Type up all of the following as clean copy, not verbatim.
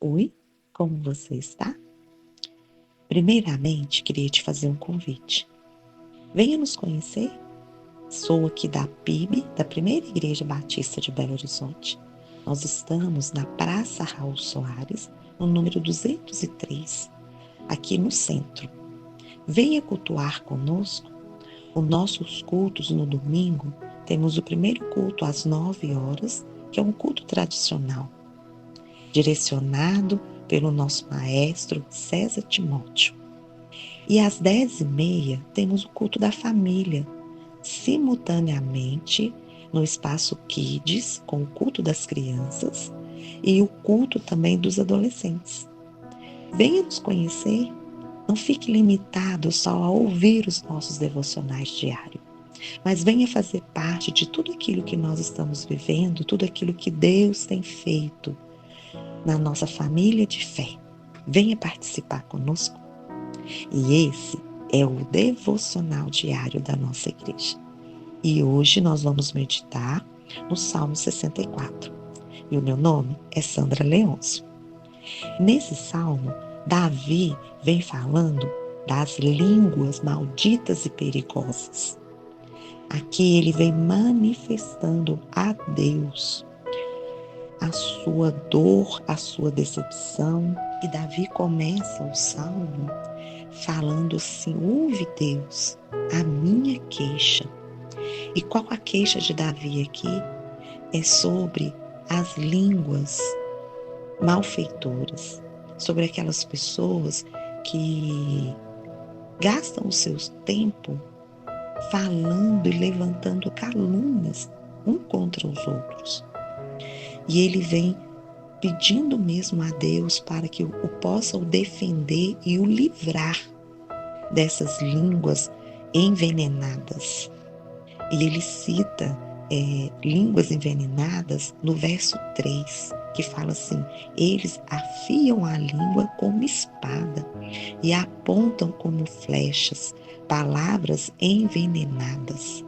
Oi, como você está? Primeiramente, queria te fazer um convite. Venha nos conhecer. Sou aqui da PIB, da Primeira Igreja Batista de Belo Horizonte. Nós estamos na Praça Raul Soares, no número 203, aqui no centro. Venha cultuar conosco. Os nossos cultos no domingo, temos o primeiro culto às 9 horas, que é um culto tradicional, direcionado pelo nosso maestro César Timóteo. E às 10h30 temos o culto da família, simultaneamente no espaço Kids, com o culto das crianças e o culto também dos adolescentes. Venha nos conhecer, não fique limitado só a ouvir os nossos devocionais diários, mas venha fazer parte de tudo aquilo que nós estamos vivendo, tudo aquilo que Deus tem feito na nossa família de fé. Venha participar conosco. E esse é o devocional diário da nossa igreja. E hoje nós vamos meditar no Salmo 64. E o meu nome é Sandra Leôncio. Nesse salmo, Davi vem falando das línguas malditas e perigosas. Aqui ele vem manifestando a Deus a sua dor, a sua decepção. E Davi começa o salmo falando assim: ouve, Deus, a minha queixa. E qual a queixa de Davi aqui? É sobre as línguas malfeitoras, sobre aquelas pessoas que gastam o seu tempo falando e levantando calúnias um contra os outros. E ele vem pedindo mesmo a Deus para que o possa o defender e o livrar dessas línguas envenenadas. E ele cita línguas envenenadas no verso 3, que fala assim: eles afiam a língua como espada e apontam como flechas, palavras envenenadas.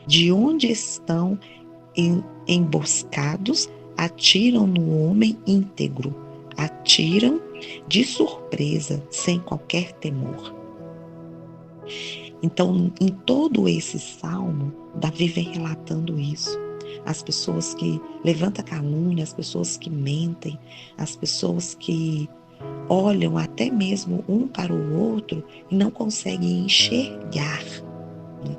De onde estão emboscados, atiram no homem íntegro, atiram de surpresa, sem qualquer temor. Então, em todo esse salmo, Davi vem relatando isso. As pessoas que levantam calúnia, as pessoas que mentem, as pessoas que olham até mesmo um para o outro e não conseguem enxergar, né,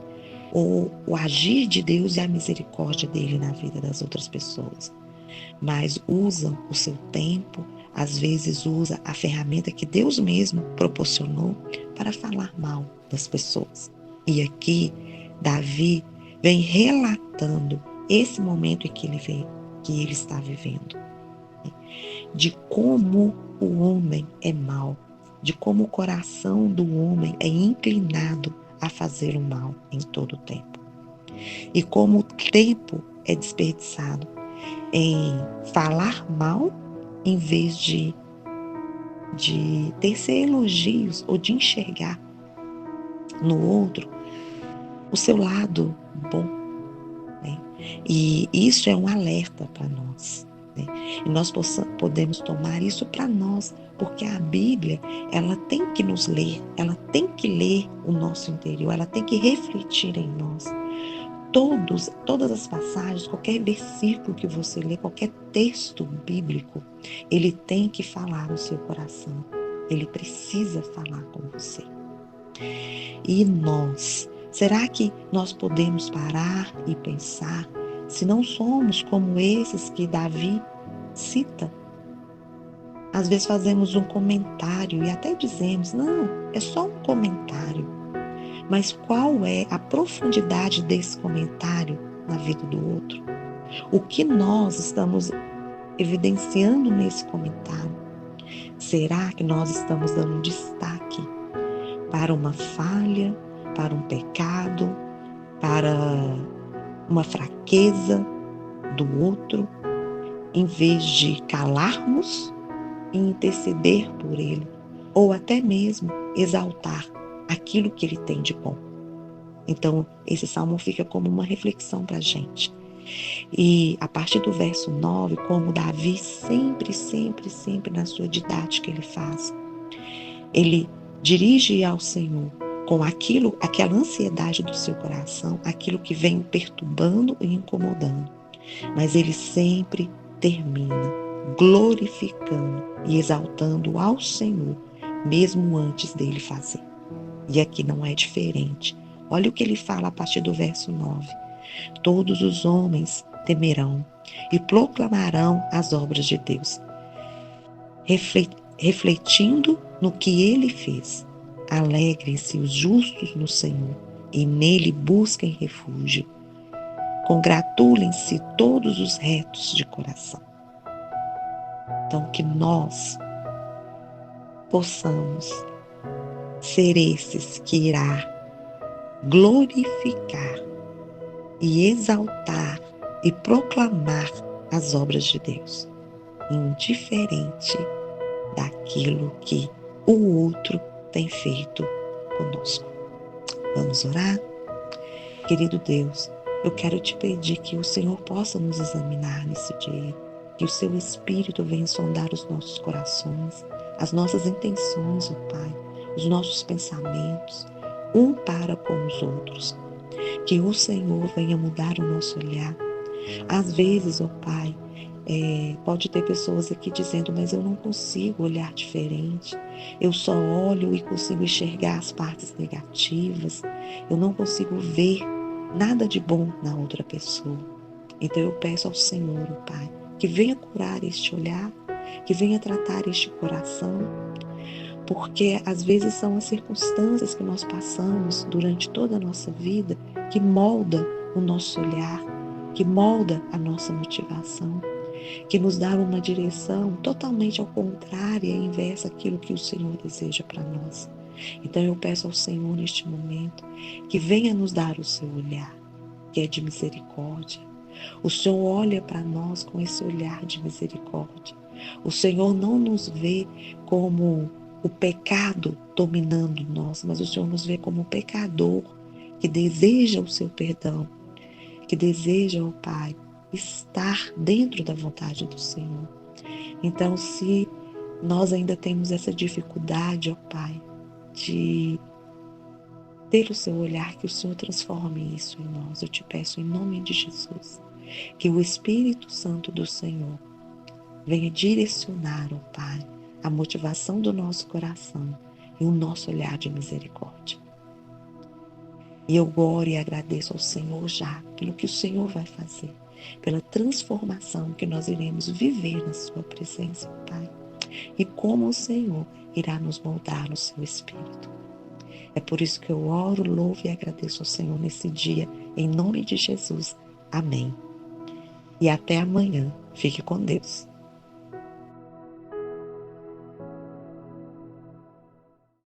o agir de Deus e a misericórdia dele na vida das outras pessoas. Mas usam o seu tempo, às vezes usa a ferramenta que Deus mesmo proporcionou para falar mal das pessoas. E aqui, Davi vem relatando esse momento em que ele está vivendo, de como o homem é mau, de como o coração do homem é inclinado a fazer o mal em todo o tempo. E como o tempo é desperdiçado em falar mal, em vez de tecer elogios ou de enxergar no outro o seu lado bom, né? E isso é um alerta para nós, né? E nós podemos tomar isso para nós, porque a Bíblia, ela tem que nos ler, ela tem que ler o nosso interior, ela tem que refletir em nós. Todas as passagens, qualquer versículo que você lê, qualquer texto bíblico, ele tem que falar no seu coração. Ele precisa falar com você. E nós, será que nós podemos parar e pensar se não somos como esses que Davi cita? Às vezes fazemos um comentário e até dizemos: não, é só um comentário. Mas qual é a profundidade desse comentário na vida do outro? O que nós estamos evidenciando nesse comentário? Será que nós estamos dando destaque para uma falha, para um pecado, para uma fraqueza do outro, em vez de calarmos e interceder por ele, ou até mesmo exaltar aquilo que ele tem de bom? Então, esse salmo fica como uma reflexão para a gente. E a partir do verso 9, como Davi sempre, sempre, sempre na sua didática ele faz, ele dirige ao Senhor com aquela ansiedade do seu coração, aquilo que vem o perturbando e incomodando. Mas ele sempre termina glorificando e exaltando ao Senhor, mesmo antes dele fazer. E aqui não é diferente. Olha o que ele fala a partir do verso 9. Todos os homens temerão e proclamarão as obras de Deus, refletindo no que ele fez. Alegrem-se os justos no Senhor e nele busquem refúgio. Congratulem-se todos os retos de coração. Então, que nós possamos ser esses que irá glorificar e exaltar e proclamar as obras de Deus, indiferente daquilo que o outro tem feito conosco. Vamos orar? Querido Deus, eu quero te pedir que o Senhor possa nos examinar nesse dia, que o seu Espírito venha sondar os nossos corações, as nossas intenções, ó Pai, os nossos pensamentos, um para com os outros. Que o Senhor venha mudar o nosso olhar. Às vezes, ó Pai, pode ter pessoas aqui dizendo, mas eu não consigo olhar diferente, eu só olho e consigo enxergar as partes negativas, eu não consigo ver nada de bom na outra pessoa. Então eu peço ao Senhor, ó Pai, que venha curar este olhar, que venha tratar este coração, porque às vezes são as circunstâncias que nós passamos durante toda a nossa vida que molda o nosso olhar, que molda a nossa motivação, que nos dá uma direção totalmente ao contrário e inversa daquilo que o Senhor deseja para nós. Então eu peço ao Senhor neste momento que venha nos dar o seu olhar, que é de misericórdia. O Senhor olha para nós com esse olhar de misericórdia. O Senhor não nos vê como o pecado dominando nós, mas o Senhor nos vê como um pecador que deseja o seu perdão, que deseja, ó Pai, estar dentro da vontade do Senhor. Então, se nós ainda temos essa dificuldade, ó Pai, de ter o seu olhar, que o Senhor transforme isso em nós. Eu te peço em nome de Jesus, que o Espírito Santo do Senhor venha direcionar, ó Pai, a motivação do nosso coração e o nosso olhar de misericórdia. E eu oro e agradeço ao Senhor já pelo que o Senhor vai fazer, pela transformação que nós iremos viver na sua presença, Pai, e como o Senhor irá nos moldar no seu Espírito. É por isso que eu oro, louvo e agradeço ao Senhor nesse dia, em nome de Jesus. Amém. E até amanhã. Fique com Deus.